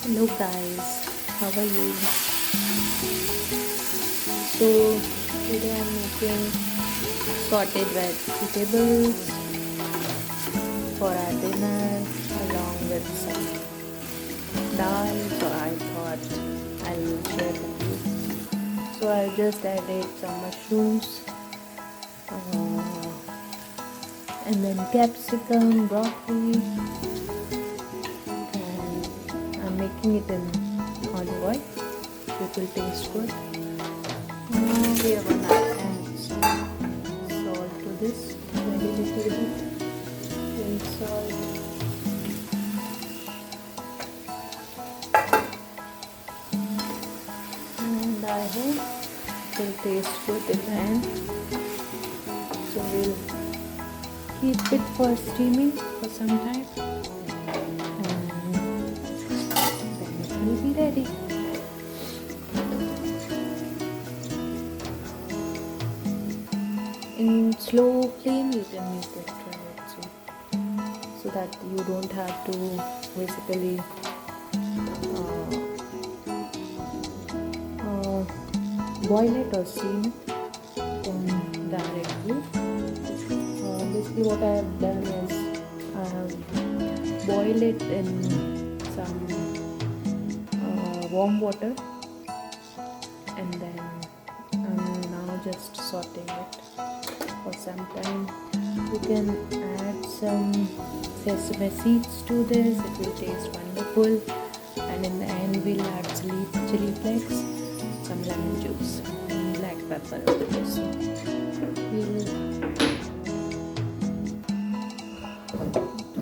Hello guys, how are you? So today I'm making sauteed vegetables for our dinner along with some dal. So I thought I will share with you. So I just added some mushrooms and then capsicum, broccoli, and I'm making it in olive oil. So it will taste good. Now we are gonna add some salt to this, very little bit, plain salt, and I hope it will taste good in the end. So we'll keep it for steaming for some time, and then it will be ready. In slow flame you can make it right, so that you don't have to basically boil it or steam it directly. Basically what I have done is I have boiled it in some warm water, and then I'm now just sauteing it for some time. You can add some sesame seeds to this, it will taste wonderful, and in the end we'll add chili flakes, some lemon juice and black pepper over this.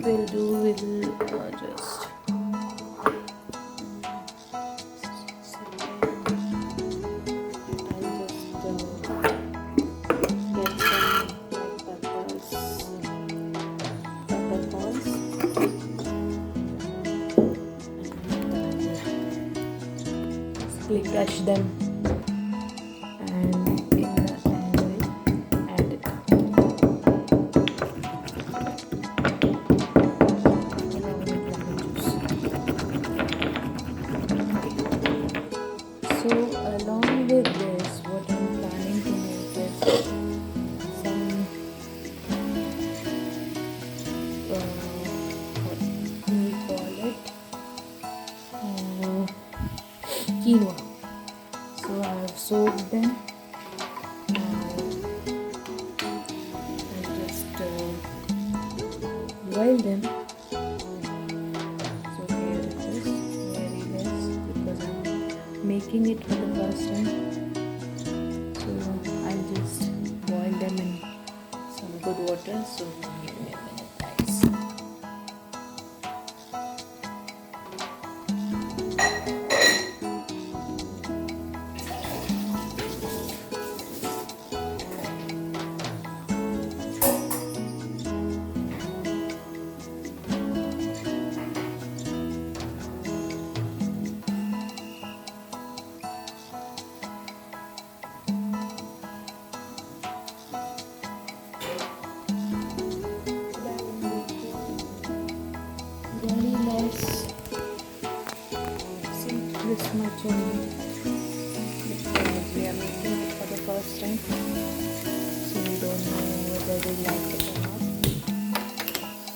We'll just crush them, and in the end we'll add it along with lemon juice. So along with this, what I'm planning to make is some what we call it quinoa. So I have soaked them. Now I just boil them. So here it is, very less, because I'm making it for the first time. So I'll just boil them in some good water. So give me a minute, guys. Very less, see this much only, because we are making it for the first time, so we don't know whether we like it or not.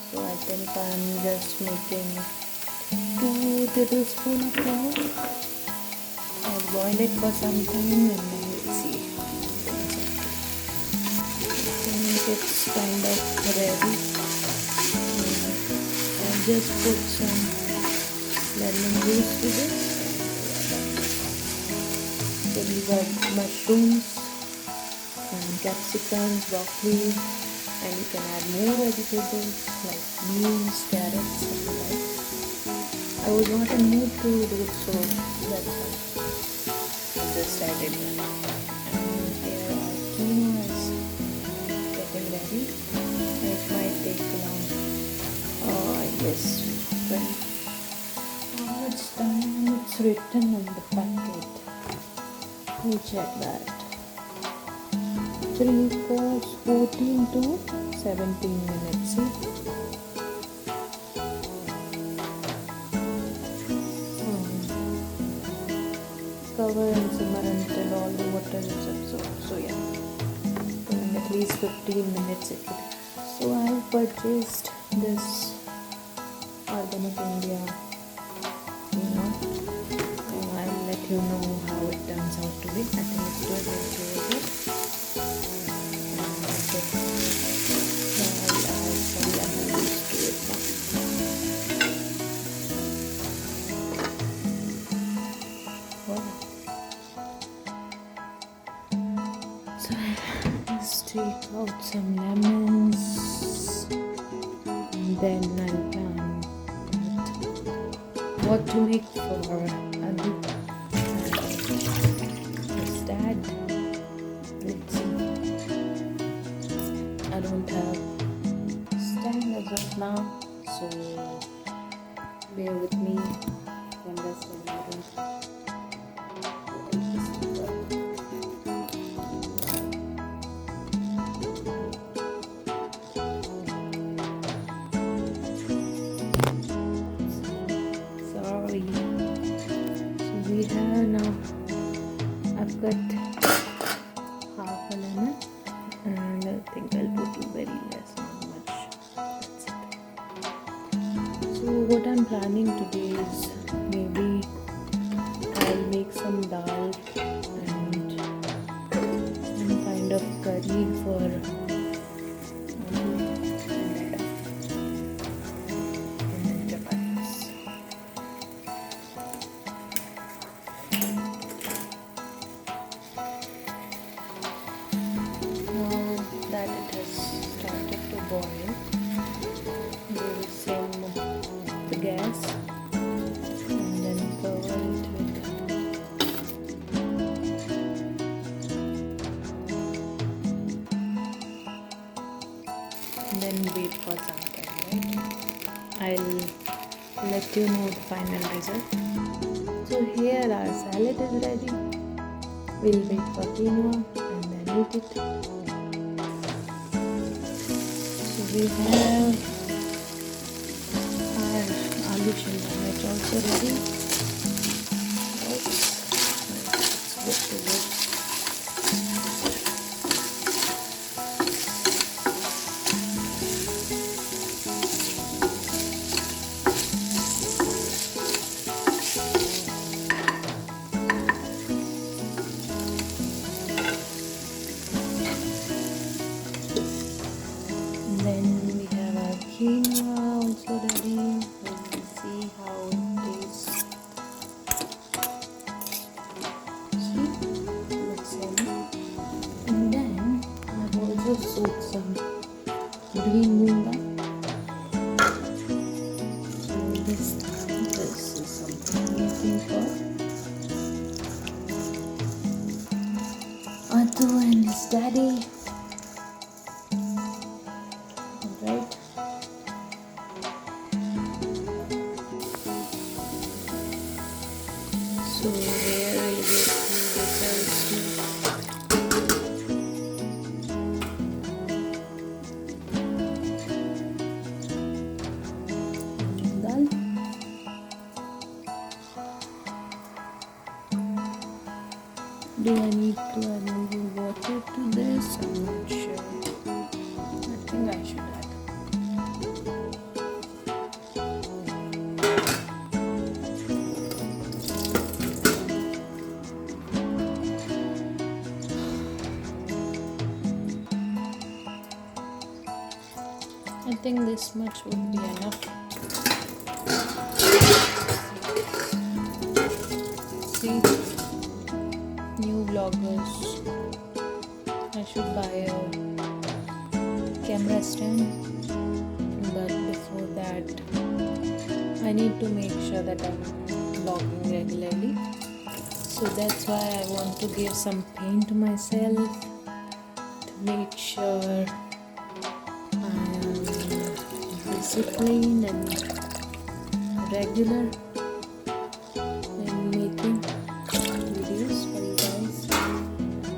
So I think I'm just making 2 tablespoons of flour. I'll boil it for some time and then we'll see. I think it's kind of ready. I'll just put some lemon juice to this. So these are mushrooms and capsicums, broccoli, and you can add more vegetables like beans, carrots, if you like. I was not in mood to do it, so that's why I just added them. And here our quinoa is getting ready. It might take long. I guess how much time it's written on the packet. We'll check that. 3 cups, 14 to 17 minutes. See? after this episode. So yeah, in at least 15 minutes it will. So I have purchased this Organic India, and I'll let you know how it turns out to be. I think it's good, enjoyable. I'll add some lemon juice to it now. Voila. So let's take out some lemons, and then I'll plan what to make for Adu. His dad. Let's see. I don't have stand as of now, so bear with me. You understand? I don't. Sorry. So we have now. I've got half a lemon, and I think I'll put very less, not much. That's it. So what I'm planning today is maybe I'll make some dal and some kind of curry for and then chapatis. Now that it has started to boil, we will sim the gas and then cover it with and then wait for some time, right? I'll let you know the final result. So here our salad is ready. We'll wait for quinoa and then eat it. So we have our aloo shimla mirch also ready. Oops. It's good to go. And then we have our quinoa also ready. Let's see how it tastes. See, looks yummy. And then I've also soaked some green moong dal. So this is something I'm looking for. Adu and his daddy. Right. So here we'll get the results too. Dal. Do I need to add more water to this? I'm not sure. I think I should add. I think this much would be enough. See, new vloggers. I should buy a camera stand, but before that, I need to make sure that I'm vlogging regularly. So that's why I want to give some pain to myself to make sure I am disciplined and regular in making videos for you guys,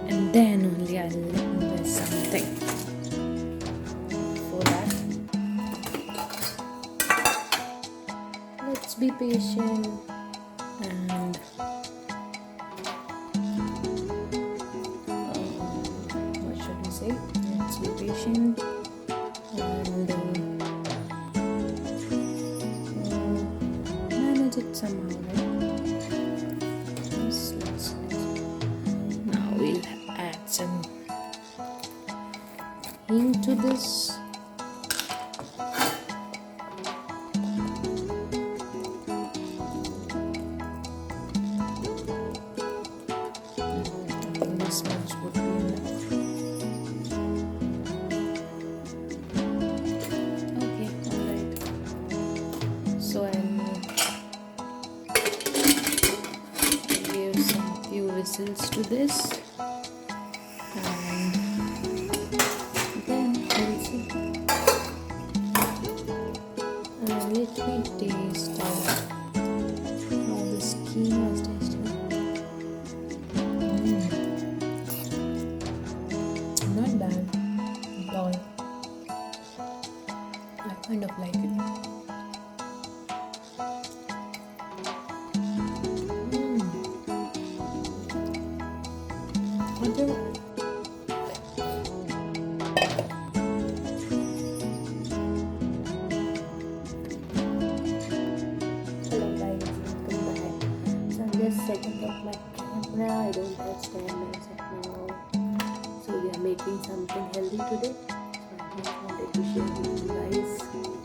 and then only I'll invest something for that. Let's be patient and hing to this. I think this much would be enough. Okay, alright. So I'll give some few whistles to this, and then we'll see. Let me taste how this quinoa is tasting. Not bad at all. I kind of like it. Hello guys, welcome back. So I'm just setting up my camera. I don't have stand right now. So we are making something healthy today. So I just wanted to share with you guys.